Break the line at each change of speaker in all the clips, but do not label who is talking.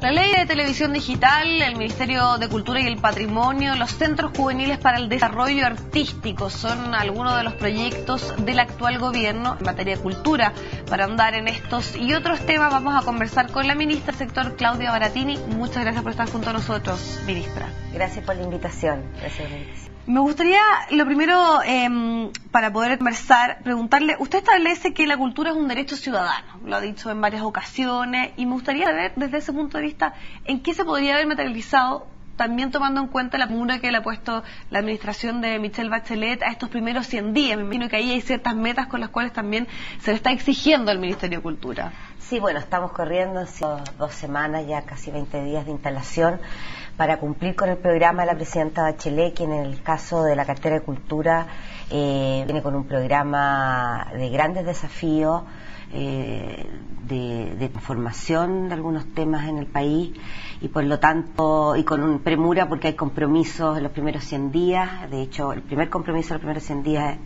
La ley de televisión digital, el Ministerio de Cultura y el Patrimonio, los centros juveniles para el desarrollo artístico son algunos de los proyectos del actual gobierno en materia de cultura. Para andar en estos y otros temas vamos a conversar con la ministra del sector, Claudia Baratini. Muchas gracias por estar junto a nosotros, ministra.
Gracias por la invitación. Gracias por la invitación.
Me gustaría, lo primero, para poder conversar, preguntarle, usted establece que la cultura es un derecho ciudadano, lo ha dicho en varias ocasiones, y me gustaría saber, desde ese punto de vista, en qué se podría haber materializado, también tomando en cuenta la premura que le ha puesto la administración de Michelle Bachelet a estos primeros 100 días. Me imagino que ahí hay ciertas metas con las cuales también se le está exigiendo al Ministerio de Cultura.
Sí, bueno, estamos corriendo 2 semanas, ya casi 20 días de instalación, para cumplir con el programa de la presidenta Bachelet, que en el caso de la cartera de cultura viene con un programa de grandes desafíos, de transformación de algunos temas en el país, y por lo tanto, y con un premura porque hay compromisos en los primeros 100 días. De hecho, el primer compromiso de los primeros 100 días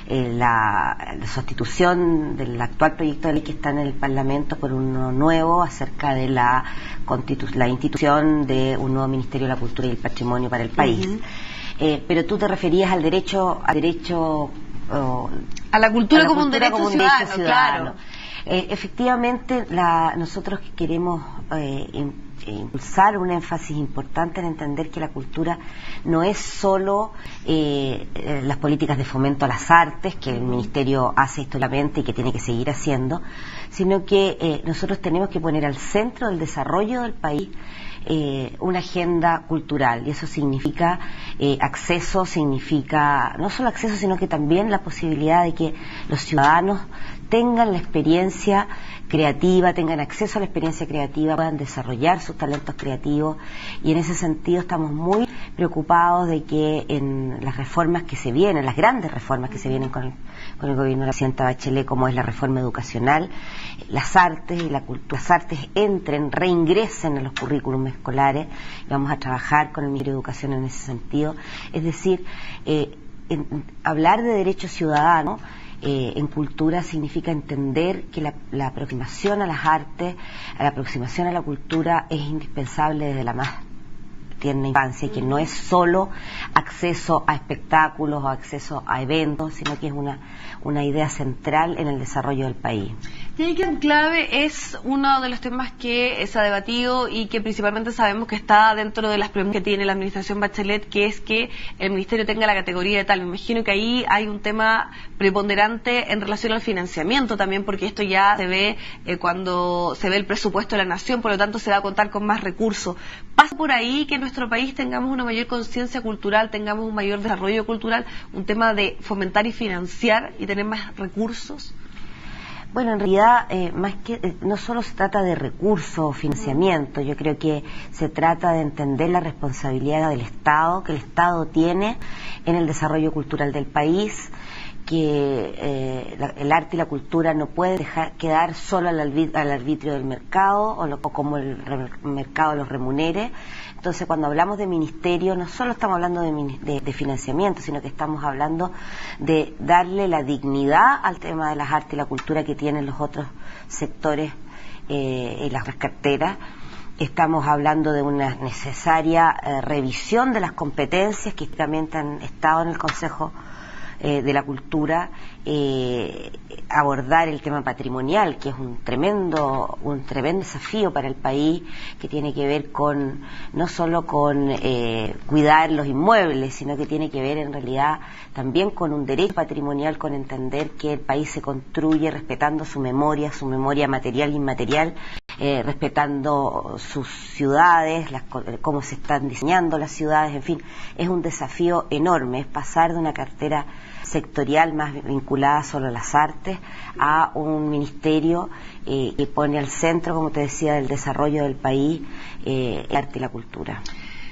es la sustitución del actual proyecto de ley que está en el Parlamento por uno nuevo acerca de la institución de un nuevo Ministerio de la Cultura y el Patrimonio para el país. Pero tú te referías al derecho a
la cultura como un derecho ciudadano, claro.
Efectivamente, nosotros queremos impulsar un énfasis importante en entender que la cultura no es solo las políticas de fomento a las artes, que el Ministerio hace históricamente y que tiene que seguir haciendo, sino que nosotros tenemos que poner al centro del desarrollo del país una agenda cultural, y eso significa acceso, significa no solo acceso, sino que también la posibilidad de que los ciudadanos tengan la experiencia creativa, tengan acceso a la experiencia creativa, puedan desarrollar sus talentos creativos, y en ese sentido estamos muy preocupados de que en las reformas que se vienen, las grandes reformas que se vienen con el gobierno de la presidenta Bachelet, como es la reforma educacional, las artes y la cultura, las artes reingresen en los currículums escolares, y vamos a trabajar con el Ministerio de Educación en ese sentido. Es decir, hablar de derecho ciudadano en cultura significa entender que la aproximación a las artes, a la aproximación a la cultura es indispensable desde la más tierna infancia, y que no es solo acceso a espectáculos o acceso a eventos, sino que es una idea central en el desarrollo del país.
Y ahí que en clave es uno de los temas que se ha debatido y que principalmente sabemos que está dentro de las preguntas que tiene la administración Bachelet, que es que el ministerio tenga la categoría de tal. Me imagino que ahí hay un tema preponderante en relación al financiamiento también, porque esto ya se ve cuando se ve el presupuesto de la nación, por lo tanto se va a contar con más recursos. ¿Pasa por ahí que en nuestro país tengamos una mayor conciencia cultural, tengamos un mayor desarrollo cultural, un tema de fomentar y financiar y tener más recursos?
Bueno, en realidad, más que no solo se trata de recursos o financiamiento, yo creo que se trata de entender la responsabilidad del Estado, que el Estado tiene en el desarrollo cultural del país, que el arte y la cultura no puede quedar solo al arbitrio del mercado o como el mercado los remunere. Entonces, cuando hablamos de ministerio, no solo estamos hablando de financiamiento, sino que estamos hablando de darle la dignidad al tema de las artes y la cultura que tienen los otros sectores en las otras carteras. Estamos hablando de una necesaria revisión de las competencias que históricamente han estado en el Consejo de la Cultura, abordar el tema patrimonial, que es un tremendo desafío para el país, que tiene que ver con no solo con cuidar los inmuebles, sino que tiene que ver en realidad también con un derecho patrimonial, con entender que el país se construye respetando su memoria material e inmaterial, respetando sus ciudades, cómo se están diseñando las ciudades, en fin, es un desafío enorme, es pasar de una cartera sectorial más vinculada solo a las artes a un ministerio que pone al centro, como te decía, del desarrollo del país el arte y la cultura.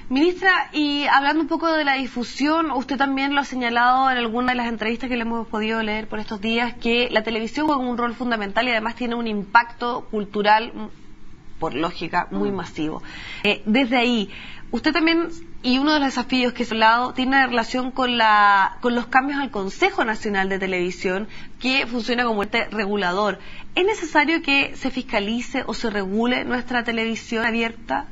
Ministra, y hablando un poco de la difusión, usted también lo ha señalado en alguna de las entrevistas que le hemos podido leer por estos días, que la televisión juega un rol fundamental y además tiene un impacto cultural por lógica, muy masivo. Desde ahí, usted también, y uno de los desafíos que se ha hablado, tiene relación con los cambios al Consejo Nacional de Televisión, que funciona como ente regulador. ¿Es necesario que se fiscalice o se regule nuestra televisión abierta?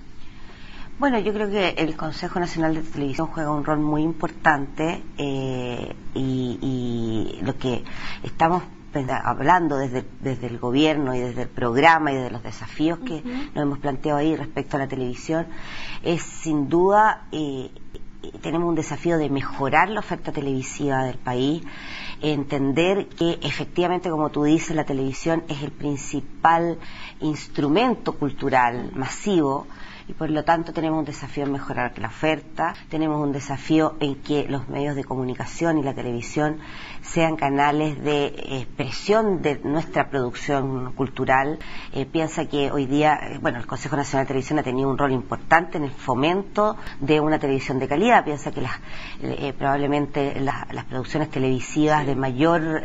Bueno, yo creo que el Consejo Nacional de Televisión juega un rol muy importante y lo que estamos hablando desde el gobierno y desde el programa y desde los desafíos que nos hemos planteado ahí respecto a la televisión es sin duda tenemos un desafío de mejorar la oferta televisiva del país, entender que efectivamente, como tú dices, la televisión es el principal instrumento cultural masivo y por lo tanto tenemos un desafío en mejorar la oferta, tenemos un desafío en que los medios de comunicación y la televisión sean canales de expresión de nuestra producción cultural. Piensa que hoy día, el Consejo Nacional de Televisión ha tenido un rol importante en el fomento de una televisión de calidad. Piensa que probablemente las producciones televisivas de mayor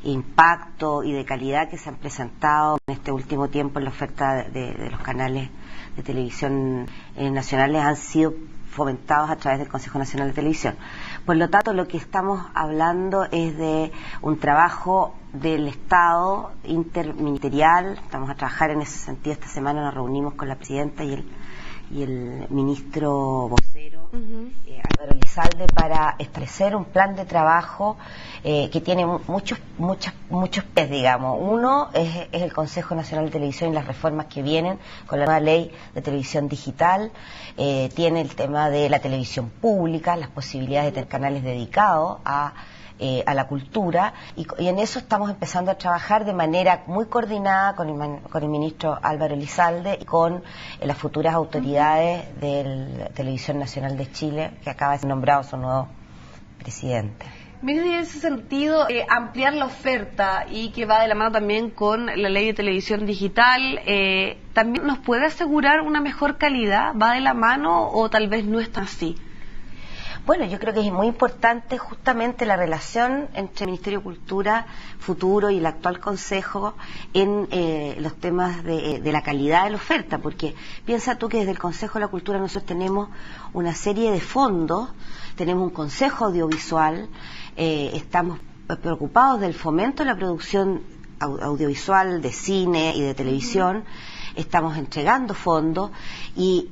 impacto y de calidad que se han presentado en este último tiempo en la oferta de los canales de televisión nacionales han sido fomentados a través del Consejo Nacional de Televisión. Por lo tanto, lo que estamos hablando es de un trabajo del Estado interministerial. Estamos a trabajar en ese sentido. Esta semana nos reunimos con la presidenta y el ministro vocero, Álvaro Elizalde, para establecer un plan de trabajo que tiene muchos pies, digamos. Uno es el Consejo Nacional de Televisión y las reformas que vienen con la nueva ley de televisión digital. Tiene el tema de la televisión pública, las posibilidades de tener canales dedicados a la cultura y en eso estamos empezando a trabajar de manera muy coordinada con el ministro Álvaro Elizalde y con las futuras autoridades de la Televisión Nacional de Chile, que acaba de ser nombrado su nuevo presidente.
Mire, en ese sentido, ampliar la oferta y que va de la mano también con la ley de televisión digital, ¿también nos puede asegurar una mejor calidad? ¿Va de la mano o tal vez no está así?
Bueno, yo creo que es muy importante justamente la relación entre el Ministerio de Cultura futuro y el actual Consejo en los temas de la calidad de la oferta, porque piensa tú que desde el Consejo de la Cultura nosotros tenemos una serie de fondos, tenemos un Consejo Audiovisual, estamos preocupados del fomento de la producción audiovisual, de cine y de televisión. Estamos entregando fondos y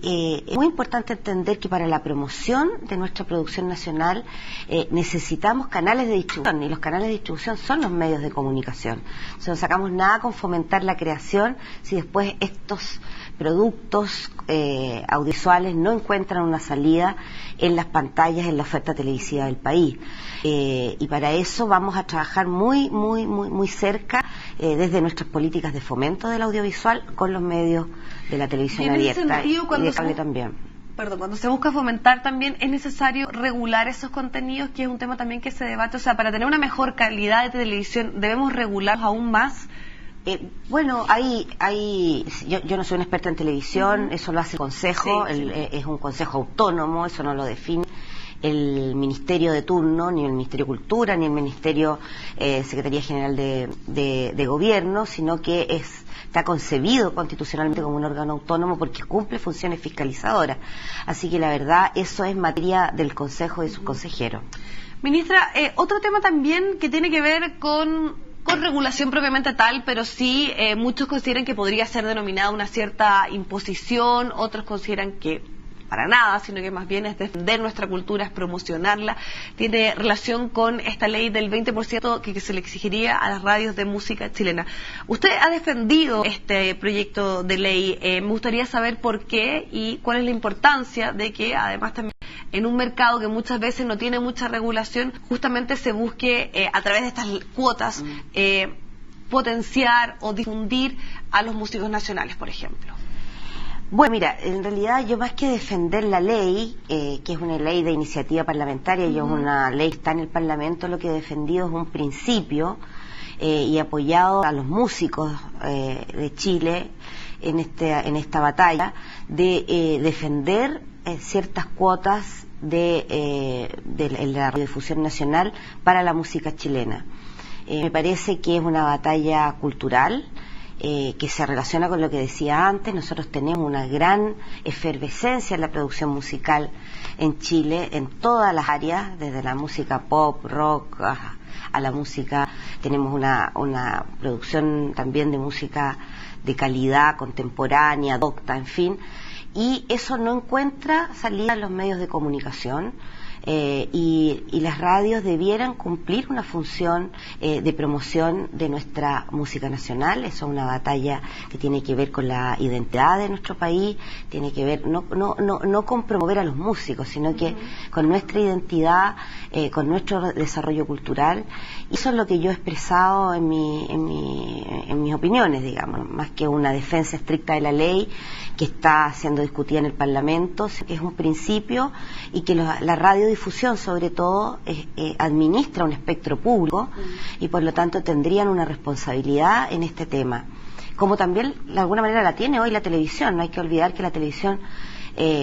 es muy importante entender que para la promoción de nuestra producción nacional necesitamos canales de distribución y los canales de distribución son los medios de comunicación. Entonces no sacamos nada con fomentar la creación si después estos productos audiovisuales no encuentran una salida en las pantallas, en la oferta televisiva del país. Y para eso vamos a trabajar muy cerca desde nuestras políticas de fomento del audiovisual con los medios de la televisión abierta y de cable también.
Perdón, cuando se busca fomentar también es necesario regular esos contenidos, que es un tema también que se debate. O sea, para tener una mejor calidad de televisión, ¿debemos regularlos aún más?
Bueno, yo no soy una experta en televisión, eso lo hace el Consejo, es un Consejo autónomo, eso no lo define el Ministerio de turno, ni el Ministerio de Cultura, ni el Ministerio Secretaría General de Gobierno, sino que está concebido constitucionalmente como un órgano autónomo porque cumple funciones fiscalizadoras. Así que la verdad, eso es materia del Consejo y de sus consejeros.
Ministra, otro tema también que tiene que ver con regulación propiamente tal, pero sí muchos consideran que podría ser denominada una cierta imposición, otros consideran que para nada, sino que más bien es defender nuestra cultura, es promocionarla. Tiene relación con esta ley del 20% que se le exigiría a las radios de música chilena. Usted ha defendido este proyecto de ley. Me gustaría saber por qué y cuál es la importancia de que, además, también en un mercado que muchas veces no tiene mucha regulación, justamente se busque a través de estas cuotas potenciar o difundir a los músicos nacionales, por ejemplo.
Bueno, mira, en realidad yo más que defender la ley, que es una ley de iniciativa parlamentaria y es una ley que está en el Parlamento, lo que he defendido es un principio y apoyado a los músicos de Chile en esta batalla de defender ciertas cuotas de la radiodifusión nacional para la música chilena. Me parece que es una batalla cultural, que se relaciona con lo que decía antes. Nosotros tenemos una gran efervescencia en la producción musical en Chile, en todas las áreas, desde la música pop, rock, a la música. Tenemos una producción también de música de calidad, contemporánea, docta, en fin, y eso no encuentra salida en los medios de comunicación. Y las radios debieran cumplir una función de promoción de nuestra música nacional. Eso es una batalla que tiene que ver con la identidad de nuestro país, tiene que ver no con promover a los músicos, sino que con nuestra identidad, con nuestro desarrollo cultural. Y eso es lo que yo he expresado en mis opiniones, digamos, más que una defensa estricta de la ley que está siendo discutida en el Parlamento, que es un principio, y que la radiodifusión sobre todo administra un espectro público y por lo tanto tendrían una responsabilidad en este tema, como también de alguna manera la tiene hoy la televisión. No hay que olvidar que la televisión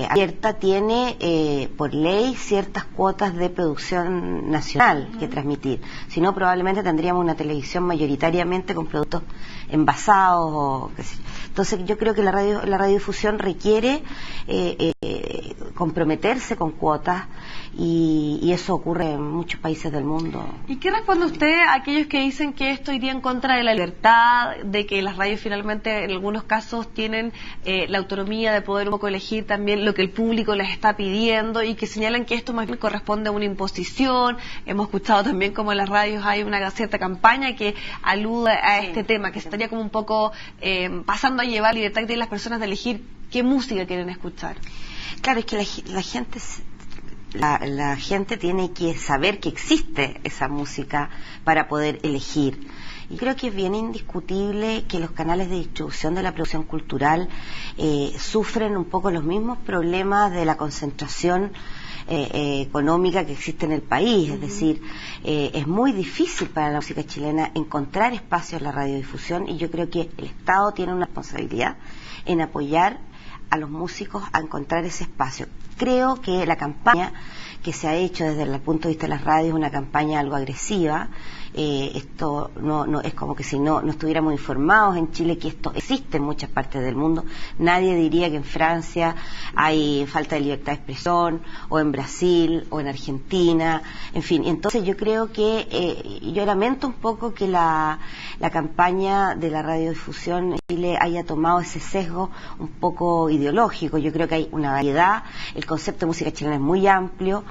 abierta tiene por ley ciertas cuotas de producción nacional que transmitir, si no probablemente tendríamos una televisión mayoritariamente con productos envasados o qué sé yo. Entonces yo creo que la radiodifusión requiere comprometerse con cuotas y eso ocurre en muchos países del mundo.
¿Y qué responde usted a aquellos que dicen que esto iría en contra de la libertad, de que las radios finalmente en algunos casos tienen la autonomía de poder un poco elegir también lo que el público les está pidiendo, y que señalan que esto más bien corresponde a una imposición? Hemos escuchado también como en las radios hay una cierta campaña que alude a este tema, que se estaría como un poco pasando a llevar libertad que tienen las personas de elegir qué música quieren escuchar.
Claro, es que la gente tiene que saber que existe esa música para poder elegir. Y creo que es bien indiscutible que los canales de distribución de la producción cultural sufren un poco los mismos problemas de la concentración económica que existe en el país. Es decir, es muy difícil para la música chilena encontrar espacios en la radiodifusión, y yo creo que el Estado tiene una responsabilidad en apoyar a los músicos a encontrar ese espacio. Creo que la campaña que se ha hecho desde el punto de vista de las radios es una campaña algo agresiva. Esto no es como que si no estuviéramos informados en Chile que esto existe en muchas partes del mundo. Nadie diría que en Francia hay falta de libertad de expresión, o en Brasil, o en Argentina, en fin. Entonces yo creo que yo lamento un poco que la campaña de la radiodifusión en Chile haya tomado ese sesgo un poco ideológico. Yo creo que hay una variedad, el concepto de música chilena es muy amplio.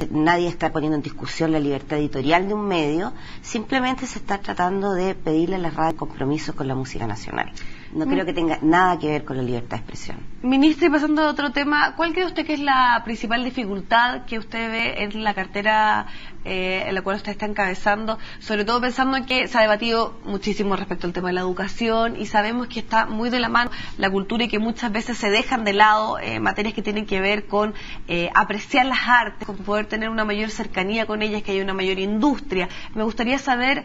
Nadie está poniendo en discusión la libertad editorial de un medio, simplemente se está tratando de pedirle a las radios compromisos con la música nacional. No creo que tenga nada que ver con la libertad de expresión.
Ministra, y pasando a otro tema, ¿cuál cree usted que es la principal dificultad que usted ve en la cartera en la cual usted está encabezando? Sobre todo pensando en que se ha debatido muchísimo respecto al tema de la educación, y sabemos que está muy de la mano la cultura, y que muchas veces se dejan de lado materias que tienen que ver con apreciar las artes, con poder tener una mayor cercanía con ellas, que haya una mayor industria. Me gustaría saber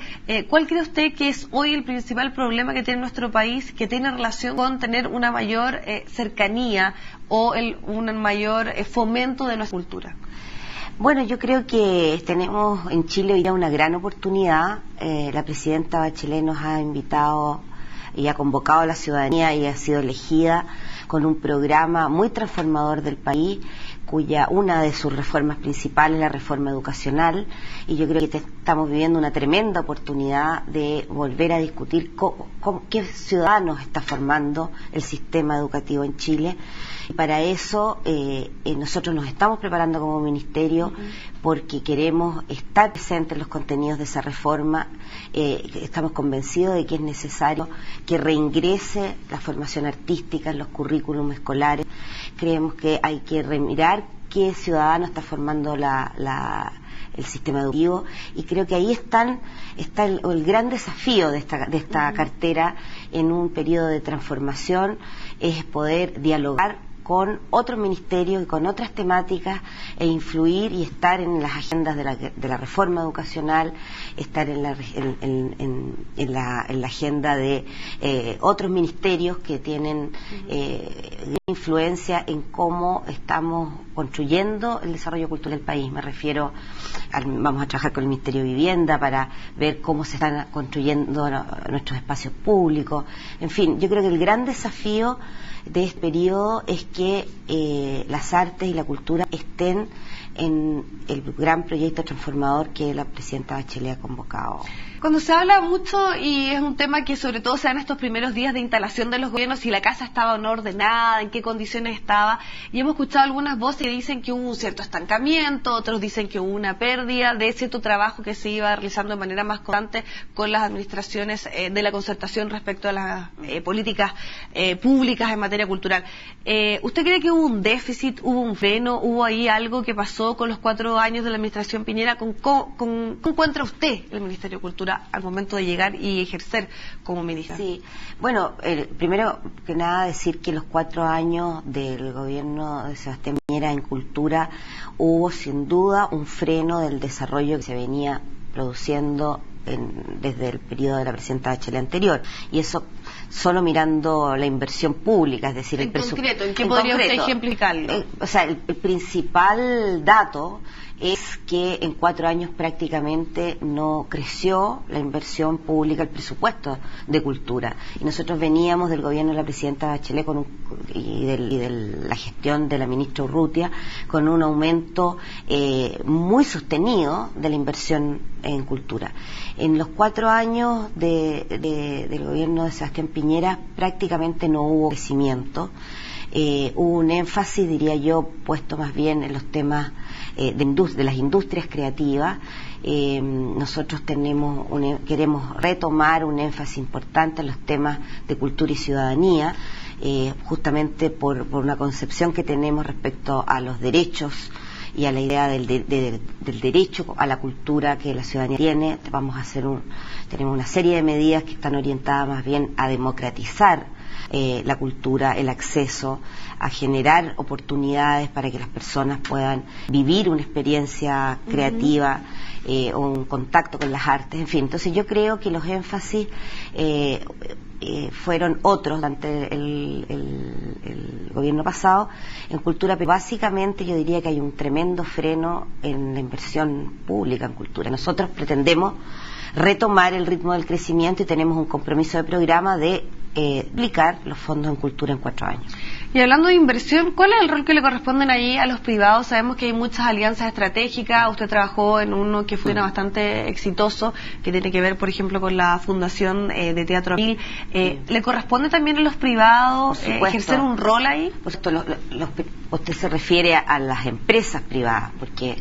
¿cuál cree usted que es hoy el principal problema que tiene nuestro país, que tiene relación con tener una mayor cercanía o un mayor fomento de nuestra cultura?
Bueno, yo creo que tenemos en Chile hoy día una gran oportunidad. La presidenta Bachelet nos ha invitado y ha convocado a la ciudadanía y ha sido elegida con un programa muy transformador del país, cuya una de sus reformas principales es la reforma educacional, y yo creo que estamos viviendo una tremenda oportunidad de volver a discutir qué ciudadanos está formando el sistema educativo en Chile. Y para eso nosotros nos estamos preparando como ministerio, porque queremos estar presentes en los contenidos de esa reforma. Estamos convencidos de que es necesario que reingrese la formación artística en los currículums escolares. Creemos que hay que remirar qué ciudadano está formando el sistema educativo, y creo que ahí está el gran desafío de esta cartera en un periodo de transformación, es poder dialogar con otros ministerios y con otras temáticas e influir y estar en las agendas de la reforma educacional, estar en la agenda de otros ministerios que tienen influencia en cómo estamos construyendo el desarrollo cultural del país. Me refiero, vamos a trabajar con el Ministerio de Vivienda para ver cómo se están construyendo nuestros espacios públicos. En fin, yo creo que el gran desafío de este periodo es que las artes y la cultura estén en el gran proyecto transformador que la presidenta Bachelet ha convocado.
Cuando se habla mucho, y es un tema que sobre todo se da en estos primeros días de instalación de los gobiernos, si la casa estaba o no ordenada, en qué condiciones estaba, y hemos escuchado algunas voces que dicen que hubo un cierto estancamiento, otros dicen que hubo una pérdida de cierto trabajo que se iba realizando de manera más constante con las administraciones de la concertación respecto a las políticas públicas en materia cultural. ¿Usted cree que hubo un déficit, hubo un freno, hubo ahí algo que pasó con los 4 años de la administración Piñera? ¿Cómo encuentra usted el Ministerio de Cultura al momento de llegar y ejercer como ministra?
Sí, bueno, primero que nada decir que los 4 años del gobierno de Sebastián Piñera en cultura hubo sin duda un freno del desarrollo que se venía produciendo desde el periodo de la presidenta Bachelet anterior, y eso solo mirando la inversión pública, es decir,
en concreto, ¿en qué podría usted ejemplificarlo?
O sea, el principal dato es que en 4 años prácticamente no creció la inversión pública, el presupuesto de cultura. Y nosotros veníamos del gobierno de la presidenta Bachelet y de la gestión de la ministra Urrutia con un aumento muy sostenido de la inversión en cultura. En los 4 años del gobierno de Sebastián Piñera prácticamente no hubo crecimiento. Hubo un énfasis, diría yo, puesto más bien en los temas de las industrias creativas. Nosotros queremos retomar un énfasis importante en los temas de cultura y ciudadanía, justamente por una concepción que tenemos respecto a los derechos y a la idea del derecho a la cultura que la ciudadanía tiene. Tenemos una serie de medidas que están orientadas más bien a democratizar la cultura, el acceso, a generar oportunidades para que las personas puedan vivir una experiencia creativa o un contacto con las artes, en fin. Entonces yo creo que los énfasis fueron otros durante el gobierno pasado en cultura, pero básicamente yo diría que hay un tremendo freno en la inversión pública en cultura. Nosotros pretendemos retomar el ritmo del crecimiento y tenemos un compromiso de programa de duplicar los fondos en cultura en 4 años.
Y hablando de inversión, ¿cuál es el rol que le corresponden ahí a los privados? Sabemos que hay muchas alianzas estratégicas. Usted trabajó en uno que fue bastante exitoso, que tiene que ver, por ejemplo, con la Fundación de Teatro Abril. ¿Le corresponde también a los privados ejercer un rol ahí?
Por supuesto, usted se refiere a las empresas privadas, porque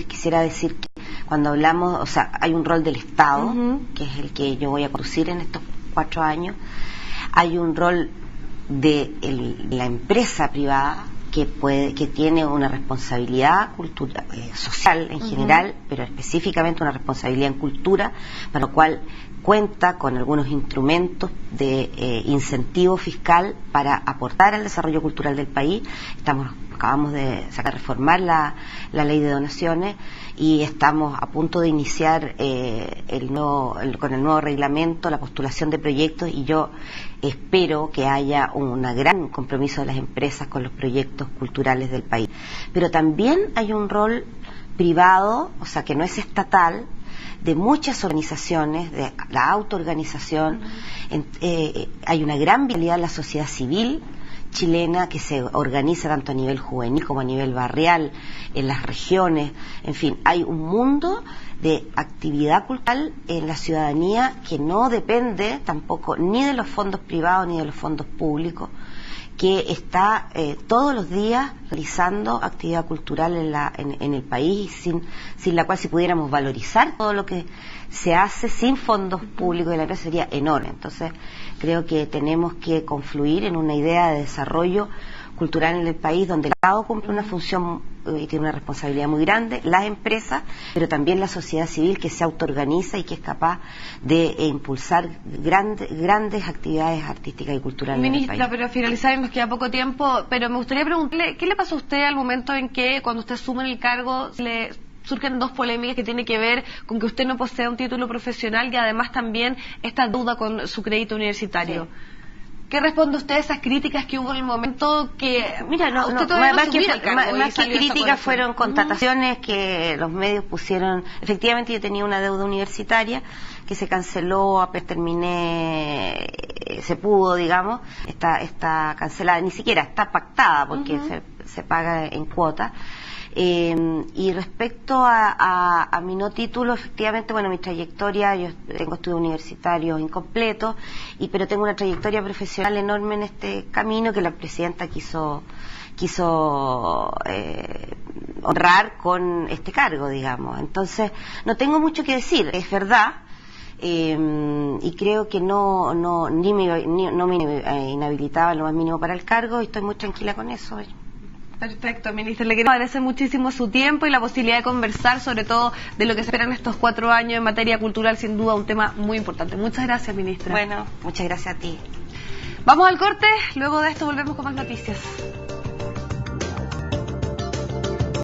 quisiera decir que cuando hablamos, o sea, hay un rol del Estado, que es el que yo voy a conducir en estos 4 años. Hay un rol de la empresa privada que tiene una responsabilidad social en general, pero específicamente una responsabilidad en cultura, para lo cual cuenta con algunos instrumentos de incentivo fiscal para aportar al desarrollo cultural del país. Acabamos de reformar la ley de donaciones y estamos a punto de iniciar con el nuevo reglamento la postulación de proyectos, y yo espero que haya un gran compromiso de las empresas con los proyectos culturales del país. Pero también hay un rol privado, o sea, que no es estatal, de muchas organizaciones, de la autoorganización. Hay una gran vitalidad en la sociedad civil chilena que se organiza tanto a nivel juvenil como a nivel barrial, en las regiones. En fin, hay un mundo de actividad cultural en la ciudadanía que no depende tampoco ni de los fondos privados ni de los fondos públicos, que está todos los días realizando actividad cultural en el país, sin la cual, si pudiéramos valorizar todo lo que se hace sin fondos públicos de la empresa, sería enorme. Entonces creo que tenemos que confluir en una idea de desarrollo cultural en el país donde el Estado cumple una función tiene una responsabilidad muy grande, las empresas, pero también la sociedad civil que se autoorganiza y que es capaz de impulsar grandes actividades artísticas y culturales.
Ministra, pero a finalizar nos queda poco tiempo, pero me gustaría preguntarle, ¿qué le pasó a usted al momento en que cuando usted asume el cargo le surgen dos polémicas que tienen que ver con que usted no posee un título profesional y además también esta duda con su crédito universitario? Sí. ¿Qué responde usted a esas críticas que hubo en el momento que...
Mira, más que críticas fueron constataciones que los medios pusieron. Efectivamente yo tenía una deuda universitaria que se canceló apenas terminé, se pudo, digamos, está cancelada, ni siquiera está pactada porque se paga en cuotas. Y respecto a mi no título, efectivamente, bueno, mi trayectoria, yo tengo estudios universitarios incompletos, pero tengo una trayectoria profesional enorme en este camino que la presidenta quiso honrar con este cargo, digamos. Entonces, no tengo mucho que decir, es verdad. Y creo que no me inhabilitaba lo más mínimo para el cargo y estoy muy tranquila con eso.
Perfecto, ministra. Le quiero agradecer muchísimo su tiempo y la posibilidad de conversar sobre todo de lo que se espera en estos 4 años en materia cultural, sin duda un tema muy importante. Muchas gracias, ministra.
Bueno, muchas gracias a ti.
Vamos al corte, luego de esto volvemos con más noticias.